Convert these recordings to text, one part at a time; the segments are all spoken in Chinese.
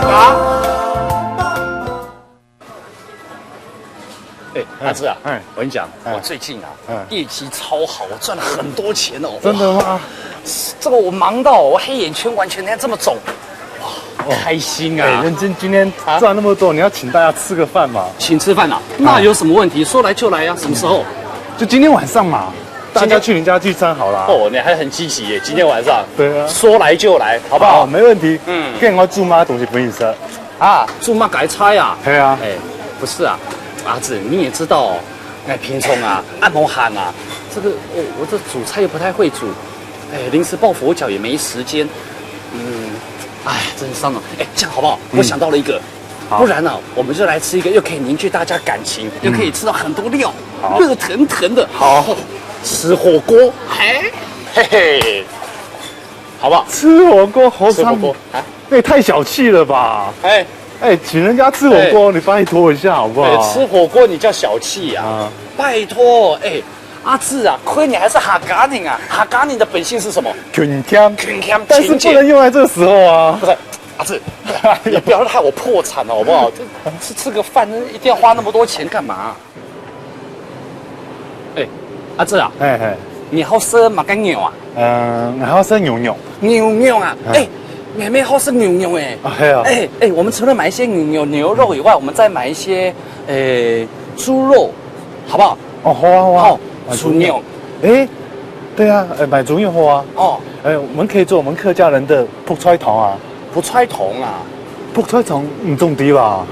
嘎。哎，阿志啊，我跟你讲，我最近啊，业绩超好，我赚了很多钱哦。真的吗？这个我忙到我黑眼圈完全这么肿，哇，开心啊！认真，今天赚那么多，你要请大家吃个饭嘛？请吃饭啊？那有什么问题？说来就来呀，什么时候？就今天晚上嘛，大家去你家聚餐好了。哦，你还很积极耶！今天晚上，对啊，说来就来，好不好？没问题。跟我舅妈东西不意思啊，舅妈改差呀？对啊。哎，不是啊，阿志你也知道，哎，平常啊，按摩喊啊，这个我这煮菜又不太会煮，哎，临时抱佛脚也没时间，哎，真伤了。哎，这样好不好？我想到了一个。不然呢，我们就来吃一个又可以凝聚大家感情，又可以吃到很多料，热腾腾的。好，吃火锅，嘿嘿，好不好？吃火锅，吃火锅，哎，那也太小气了吧？哎，请人家吃火锅，你拜托一下好不好？吃火锅你叫小气啊？拜托，哎，阿志啊，亏你还是哈嘎宁啊！哈嘎宁的本性是什么？群腔，但是不能用在这个时候啊！不是。阿志，你不要害我破产了好不好？吃个饭一定要花那么多钱干嘛？哎，阿志啊，你好吃马干牛啊？我好吃牛肉。牛肉啊？哎，妹妹好吃牛肉哎。哎，我们除了买一些牛肉以外，我们再买一些猪肉，好不好？哦，好啊，好啊。猪肉。哎，对啊，买猪肉好啊。哦，我们可以做我们客家人的卜菜糖啊。不揣糖啊，不揣糖唔中啲吧？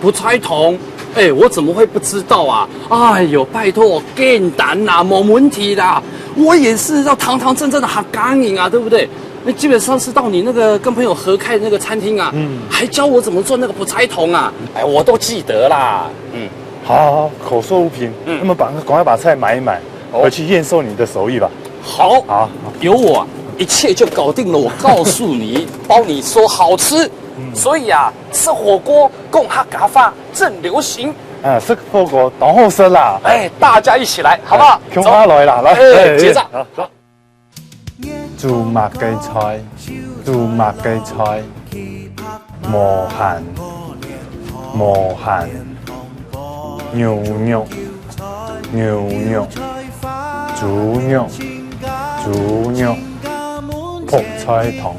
不揣糖，哎，我怎么会不知道啊？哎呦，拜托，简单啦，没问题啦。我也是要堂堂正正的哈嘎宁啊，对不对？那基本上是到你那个跟朋友合开的那个餐厅啊，还教我怎么做那个不揣糖啊，哎，我都记得啦。好，口说无凭。那么赶快把菜买一买，回去验收你的手艺吧。好，有我。一切就搞定了，我告诉你，包你说好吃，所以啊，吃火锅共哈嘎发正流行。吃火锅当好吃啦！哎，大家一起来，好不好？走来啦，来，结账。走。猪麻鸡菜，猪麻鸡菜，磨หั่，牛肉，猪肉。卜菜糖。